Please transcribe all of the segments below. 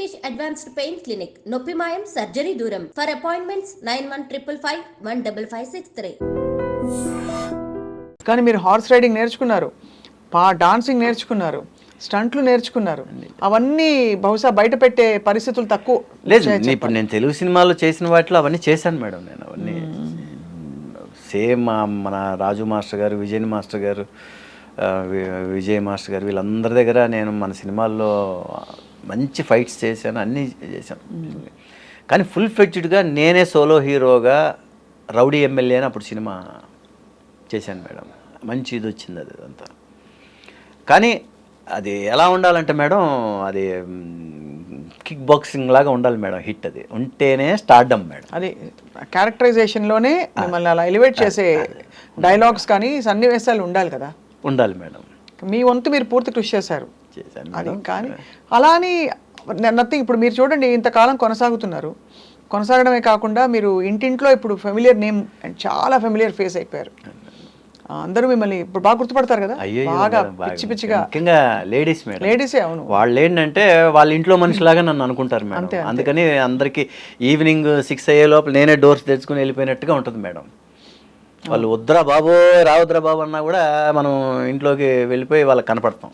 Rishikesh Advanced Pain Clinic, Noppimayam Surgery Duram. For appointments 9155515563. కానీ మీరు horse riding నేర్చుకున్నారు, dancing నేర్చుకున్నారు, స్టంట్లు నేర్చుకున్నారు. అవన్నీ బహుశా బయట పెట్టే పరిస్థితులు తక్కువ. లేదు, ఇప్పుడు నేను తెలుగు సినిమాలో చేసిన వాటిలో అవన్నీ చేశాను మేడం. నేను అవన్నీ సేమ్ మన రాజు మాస్టర్ గారు, విజయ్ మాస్టర్ గారు, విజయ్ మాస్టర్ గారు వీళ్ళందరి దగ్గర నేను మన సినిమాల్లో మంచి ఫైట్స్ చేశాను, అన్నీ చేశాను. కానీ ఫుల్ ఫ్లెడ్జ్డ్గా నేనే సోలో హీరోగా రౌడీ ఎమ్మెల్యే అని అప్పుడు సినిమా చేశాను మేడం. మంచి ఇది వచ్చింది అది అంతా. కానీ అది ఎలా ఉండాలంటే మేడం, అది కిక్ బాక్సింగ్ లాగా ఉండాలి మేడం. హిట్ అది ఉంటేనే స్టార్డమ్ మేడం. అది క్యారెక్టరైజేషన్లోనే మిమ్మల్ని అలా ఎలివేట్ చేసే డైలాగ్స్ కానీ సన్నివేశాలు ఉండాలి కదా. ఉండాలి మేడం. మీ వంతు మీరు పూర్తి కృషి చేశారు. అది కానీ అలా అని నథింగ్. ఇప్పుడు మీరు చూడండి, ఇంతకాలం కొనసాగడమే కాకుండా మీరు ఇంటింట్లో ఇప్పుడు ఫెమిలియర్ నేమ్ అండ్ చాలా ఫెమిలియర్ ఫేస్ అయిపోయారు. అందరూ మిమ్మల్ని ఇప్పుడు బాగా గుర్తుపడతారు కదా. బాగా పిచ్చి పిచ్చిగా ముఖ్యంగా లేడీస్ మేడం. లేడీసే. అవును, వాళ్ళు ఏంటంటే వాళ్ళ ఇంట్లో మనిషిలాగా నన్ను అనుకుంటారు మేడం. అందుకని అందరికి ఈవినింగ్ 6 అయ్యే లోపల నేనే డోర్స్ తెచ్చుకుని వెళ్ళిపోయినట్టుగా ఉంటుంది మేడం. వాళ్ళు వద్దురా బాబు, రావద్దురా బాబు అన్నా కూడా మనం ఇంట్లోకి వెళ్ళిపోయి వాళ్ళకి కనపడతాం.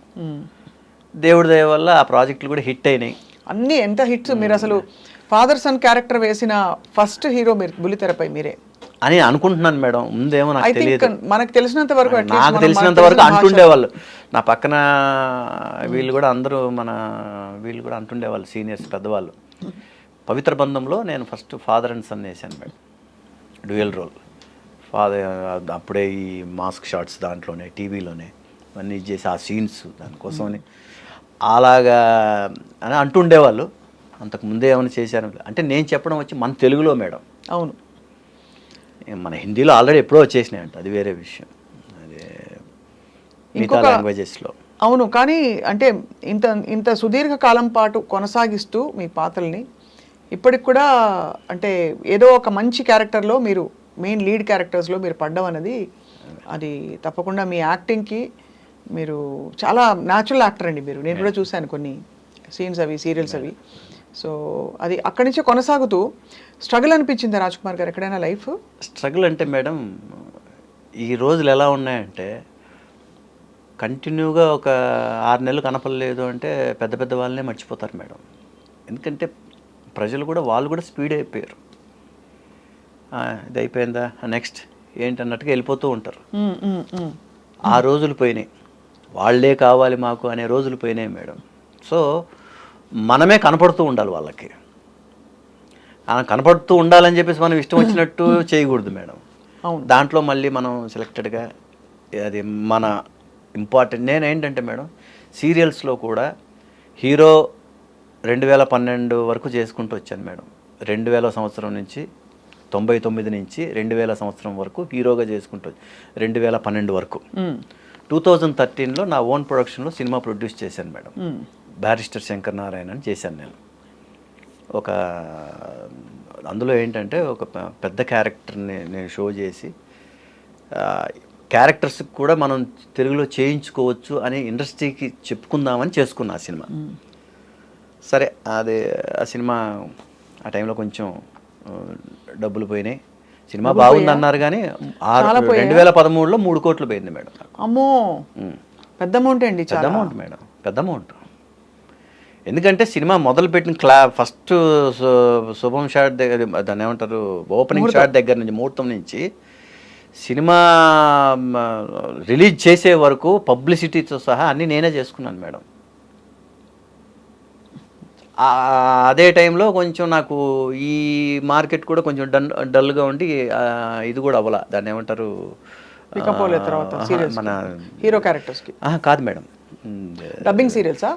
దేవుడి దయ వల్ల ఆ ప్రాజెక్టులు కూడా హిట్ అయినాయి. అన్నీ ఎంత హిట్స్. మీరు అసలు ఫాదర్ సన్ క్యారెక్టర్ వేసిన ఫస్ట్ హీరో మీరు బుల్లితెరపై మీరే అని అనుకుంటున్నాను మేడం. ముందేమో నాకు తెలియదు. మనకు తెలిసినంత వరకు అంటుండేవాళ్ళు నా పక్కన. వీళ్ళు కూడా అందరూ వీళ్ళు కూడా అంటుండేవాళ్ళు, సీనియర్స్ పెద్దవాళ్ళు. పవిత్ర బంధంలో నేను ఫస్ట్ ఫాదర్ అండ్ సన్ వేసాను మేడం, డ్యూయల్ రోల్. ఫాదర్ అప్పుడే ఈ మాస్క్ షాట్స్ దాంట్లోనే టీవీలోనే అన్నీ చేసి ఆ సీన్స్ దానికోసమని అలాగా అని అంటుండేవాళ్ళు. అంతకు ముందే ఏమైనా చేశాను అంటే నేను చెప్పడం వచ్చి మన తెలుగులో మేడం. అవును, మన హిందీలో ఆల్రెడీ ఎప్పుడో వచ్చేసినాయి అంట, అది వేరే విషయం. అదే మిగతా లాంగ్వేజెస్లో. అవును, కానీ అంటే ఇంత సుదీర్ఘ కాలం పాటు కొనసాగిస్తూ మీ పాత్రల్ని ఇప్పటికి కూడా అంటే ఏదో ఒక మంచి క్యారెక్టర్లో మీరు మెయిన్ లీడ్ క్యారెక్టర్స్లో మీరు పడ్డం అనేది అది తప్పకుండా మీ యాక్టింగ్కి మీరు చాలా న్యాచురల్ యాక్టర్ అండి మీరు. నేను కూడా చూశాను కొన్ని సీన్స్ అవి, సీరియల్స్ అవి. సో అది అక్కడి నుంచే కొనసాగుతూ స్ట్రగుల్ అనిపించింది రాజ్ కుమార్ గారు ఎక్కడైనా లైఫ్? స్ట్రగుల్ అంటే మేడం, ఈ రోజులు ఎలా ఉన్నాయంటే కంటిన్యూగా ఒక 6 నెలలు కనపడలేదు అంటే పెద్ద పెద్ద వాళ్ళనే మర్చిపోతారు మేడం. ఎందుకంటే ప్రజలు కూడా వాళ్ళు కూడా స్పీడ్ అయిపోయారు. ఇది అయిపోయిందా, నెక్స్ట్ ఏంటన్నట్టుగా వెళ్ళిపోతూ ఉంటారు. ఆ రోజులు పోయినాయి. వాళ్ళే కావాలి మాకు అనే రోజులు పోయినాయి మేడం. సో మనమే కనపడుతూ ఉండాలి వాళ్ళకి. కనపడుతూ ఉండాలని చెప్పేసి మనం ఇష్టం వచ్చినట్టు చేయకూడదు మేడం. దాంట్లో మళ్ళీ మనం సెలెక్టెడ్గా అది మన ఇంపార్టెంట్. నేనేంటంటే మేడం, సీరియల్స్లో కూడా హీరో 2012 వరకు చేసుకుంటూ వచ్చాను మేడం. 2000 సంవత్సరం నుంచి 99 నుంచి 2000 సంవత్సరం వరకు హీరోగా చేసుకుంటూ 2012 వరకు. 2013లో నా ఓన్ ప్రొడక్షన్లో సినిమా ప్రొడ్యూస్ చేశాను మేడం. బ్యారిస్టర్ శంకర్ నారాయణ అని చేశాను నేను. ఒక అందులో ఏంటంటే ఒక పెద్ద క్యారెక్టర్ని నేను షో చేసి క్యారెక్టర్స్కి కూడా మనం తెలుగులో చేయించుకోవచ్చు అని ఇండస్ట్రీకి చెప్పుకుందామని చేసుకున్నా ఆ సినిమా. సరే, అదే ఆ సినిమా ఆ టైంలో కొంచెం డబ్బులు పోయినాయి. సినిమా బాగుంది అన్నారు కానీ 2013లో 3 కోట్లు పోయింది మేడం. అమ్మో, పెద్ద అమౌంట్ అండి. పెద్ద అమౌంట్ మేడం, పెద్ద అమౌంట్. ఎందుకంటే సినిమా మొదలుపెట్టిన ఫస్ట్ శుభం షాట్ దగ్గర, దాన్ని ఏమంటారు, ఓపెనింగ్ షాట్ దగ్గర నుంచి, ముహూర్తం నుంచి సినిమా రిలీజ్ చేసే వరకు పబ్లిసిటీతో సహా అన్నీ నేనే చేసుకున్నాను మేడం. అదే టైంలో కొంచెం నాకు ఈ మార్కెట్ కూడా కొంచెం డల్గా ఉండి ఇది కూడా అవ్వాల, దాన్ని ఏమంటారు, మన హీరో క్యారెక్టర్స్కి కాదు మేడం, డబ్బింగ్ సీరియల్సా,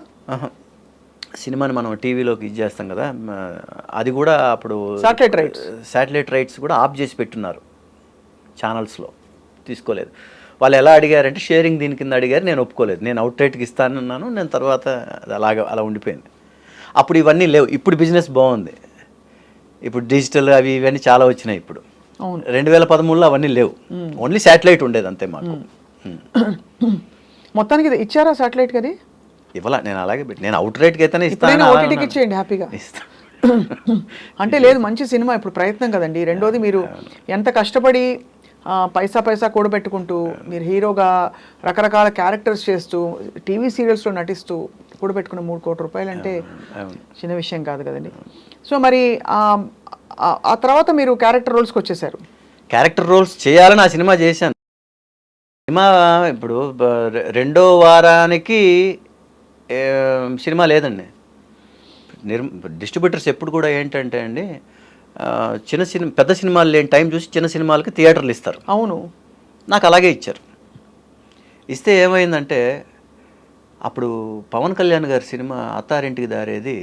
సినిమాని మనం టీవీలోకి ఇది చేస్తాం కదా, అది కూడా అప్పుడు శాటిలైట్ రైట్స్ కూడా ఆఫ్ చేసి పెట్టున్నారు ఛానల్స్లో, తీసుకోలేదు. వాళ్ళు ఎలా అడిగారంటే షేరింగ్ దీని కింద అడిగారు, నేను ఒప్పుకోలేదు. నేను అవుట్ రైట్కి ఇస్తానన్నాను. నేను తర్వాత అలా ఉండిపోయింది. అప్పుడు ఇవన్నీ లేవు. ఇప్పుడు బిజినెస్ బాగుంది. ఇప్పుడు డిజిటల్ అవి ఇవన్నీ చాలా వచ్చినాయి. ఇప్పుడు 2013లో అవన్నీ లేవు. ఓన్లీ శాటిలైట్ ఉండేది అంతే మాకు. మొత్తానికి ఇచ్చారా శాటిలైట్? అది ఇవ్వాల నేను అలాగే నేను అవుట్ రేట్కి అయితేనే ఇప్పుడైనా ఇస్తాను ఓటీటీకి ఇచ్చేయండి హ్యాపీగా. ఇస్తాను. అంటే లేదు, మంచి సినిమా, ఇప్పుడు ప్రయత్నం కదండి. రెండోది మీరు ఎంత కష్టపడి పైసా పైసా కూడబెట్టుకుంటూ మీరు హీరోగా రకరకాల క్యారెక్టర్స్ చేస్తూ టీవీ సీరియల్స్లో నటిస్తూ కూడబెట్టుకున్న 3 కోట్ల రూపాయలు అంటే చిన్న విషయం కాదు కదండి. సో మరి ఆ తర్వాత మీరు క్యారెక్టర్ రోల్స్కి వచ్చేసారు. క్యారెక్టర్ రోల్స్ చేయాలని ఆ సినిమా చేశాను. సినిమా ఇప్పుడు రెండో వారానికి సినిమా లేదండి. డిస్ట్రిబ్యూటర్స్ ఎప్పుడు కూడా ఏంటంటే అండి, చిన్న సినిమా పెద్ద సినిమాలు లేని టైం చూసి చిన్న సినిమాలకి థియేటర్లు ఇస్తారు. అవును, నాకు అలాగే ఇచ్చారు. ఇస్తే ఏమైందంటే అప్పుడు పవన్ కళ్యాణ్ గారి సినిమా అత్తారింటికి దారేది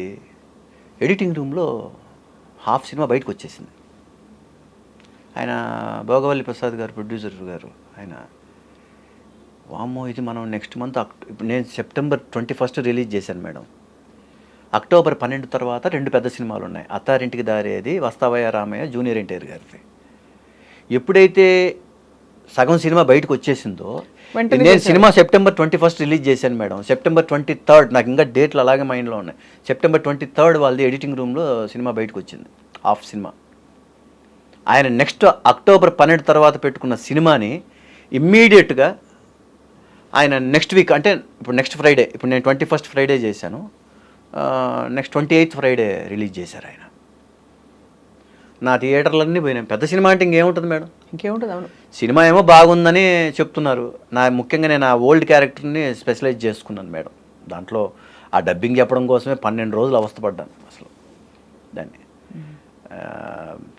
ఎడిటింగ్ రూమ్లో హాఫ్ సినిమా బయటకు వచ్చేసింది. ఆయన భోగవల్లి ప్రసాద్ గారు, ప్రొడ్యూసర్ గారు, ఆయన వామ్మో ఇది మనం నెక్స్ట్ మంత్ ఇప్పుడు నేను సెప్టెంబర్ 21 రిలీజ్ చేశాను మేడం. అక్టోబర్ 12 తర్వాత 2 పెద్ద సినిమాలు ఉన్నాయి. అత్తారింటికి దారేది, వస్తావయ్య రామయ్య, జూనియర్ ఎన్టీఆర్ గారిది. ఎప్పుడైతే సగం సినిమా బయటకు వచ్చేసిందో, నేను సినిమా సెప్టెంబర్ 21 రిలీజ్ చేశాను మేడం. సెప్టెంబర్ 23 నాకు ఇంకా డేట్లు అలాగే మైండ్లో ఉన్నాయి. సెప్టెంబర్ 23 వాళ్ళది ఎడిటింగ్ రూమ్లో సినిమా బయటకు వచ్చింది, హాఫ్ సినిమా. ఆయన నెక్స్ట్ అక్టోబర్ 12 తర్వాత పెట్టుకున్న సినిమాని ఇమ్మీడియట్గా ఆయన నెక్స్ట్ వీక్, అంటే ఇప్పుడు నెక్స్ట్ ఫ్రైడే, ఇప్పుడు నేను 21 ఫ్రైడే చేశాను, నెక్స్ట్ 28 ఫ్రైడే రిలీజ్ చేశారు ఆయన. నా థియేటర్లన్నీ పోయినాయి. పెద్ద సినిమా అంటే ఇంకేముంటుంది మేడం, ఇంకేముంటుంది. అవును, సినిమా ఏమో బాగుందని చెప్తున్నారు. ముఖ్యంగా నేను ఆ ఓల్డ్ క్యారెక్టర్ని స్పెషలైజ్ చేసుకున్నాను మేడం. దాంట్లో ఆ డబ్బింగ్ చెప్పడం కోసమే 12 రోజులు అవస్థపడ్డాను అసలు. దాన్ని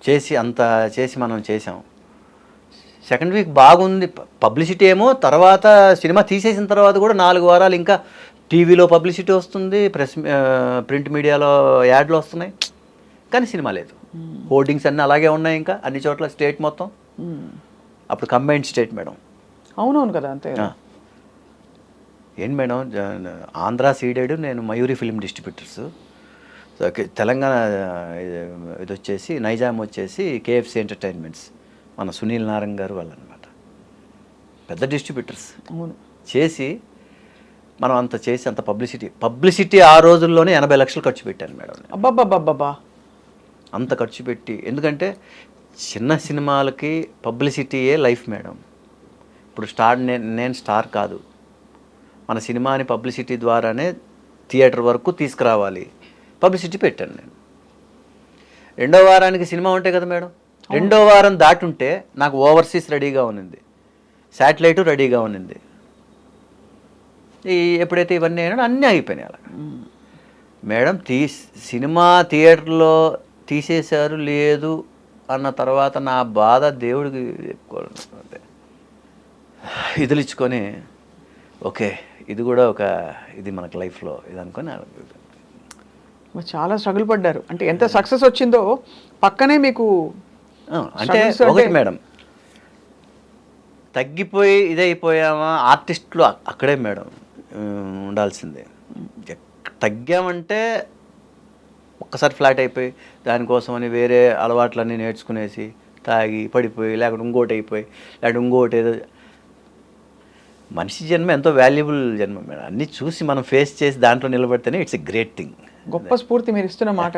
చేసి మనం చేసాం. సెకండ్ వీక్ బాగుంది, పబ్లిసిటీ ఏమో. తర్వాత సినిమా తీసేసిన తర్వాత కూడా 4 వారాలు ఇంకా టీవీలో పబ్లిసిటీ వస్తుంది, ప్రింట్ మీడియాలో యాడ్లు వస్తున్నాయి, కానీ సినిమా లేదు. హోర్డింగ్స్ అన్నీ అలాగే ఉన్నాయి ఇంకా అన్ని చోట్ల, స్టేట్ మొత్తం. అప్పుడు కంబైన్డ్ స్టేట్ మేడం. అవునవును కదా, అంతే. ఏంటి మేడం, ఆంధ్ర సీడెడ్, నేను మయూరి ఫిల్మ్ డిస్ట్రిబ్యూటర్స్. తెలంగాణ ఇది వచ్చేసి నైజాం వచ్చేసి కేఎఫ్సి ఎంటర్టైన్మెంట్స్, మన సునీల్ నారంగ్ గారు వాళ్ళు అనమాట, పెద్ద డిస్ట్రిబ్యూటర్స్. అవును, చేసి మనం అంత చేసి అంత పబ్లిసిటీ ఆ రోజుల్లోనే 80 లక్షలు ఖర్చు పెట్టాను మేడం. అబ్బాబ్బాబ్బా, అంత ఖర్చు పెట్టి, ఎందుకంటే చిన్న సినిమాలకి పబ్లిసిటీయే లైఫ్ మేడం. ఇప్పుడు నేను స్టార్ కాదు, మన సినిమాని పబ్లిసిటీ ద్వారానే థియేటర్ వరకు తీసుకురావాలి. పబ్లిసిటీ పెట్టాను నేను. రెండో వారానికి సినిమా ఉంటాయి కదా మేడం, రెండో వారం దాటుంటే నాకు ఓవర్సీస్ రెడీగా ఉన్నింది, శాటిలైటు రెడీగా ఉన్నింది. ఎప్పుడైతే ఇవన్నీ అయినా అన్నీ అయిపోయినాయి అలా మేడం. సినిమా థియేటర్లో తీసేశారు లేదు అన్న తర్వాత నా బాధ దేవుడికి చెప్పుకోవాలంటే ఇదిలిచ్చుకొని, ఓకే ఇది కూడా ఇది మనకు లైఫ్లో ఇది అనుకొని చాలా స్ట్రగుల్ పడ్డారు. అంటే ఎంత సక్సెస్ వచ్చిందో పక్కనే మీకు అంటే ఒకటి మేడం, తగ్గిపోయి ఇదైపోయామా ఆర్టిస్టులు అక్కడే మేడం ఉండాల్సిందే. తగ్గామంటే ఒక్కసారి ఫ్లాట్ అయిపోయి దానికోసమని వేరే అలవాట్లన్నీ నేర్చుకునేసి తాగి పడిపోయి, లేకుంటే ఇంకోటి అయిపోయి, లేకుంటే ఇంకోటి ఏదో. మనిషి జన్మ ఎంతో వాల్యుబుల్ జన్మ మేడం. అన్నీ చూసి మనం ఫేస్ చేసి దాంట్లో నిలబడితేనే ఇట్స్ ఎ గ్రేట్ థింగ్. గొప్ప స్ఫూర్తి మీరు ఇస్తున్న మాట.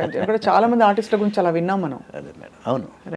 చాలా మంది ఆర్టిస్టుల గురించి అలా విన్నాం మనం. అదే మేడం, అవును.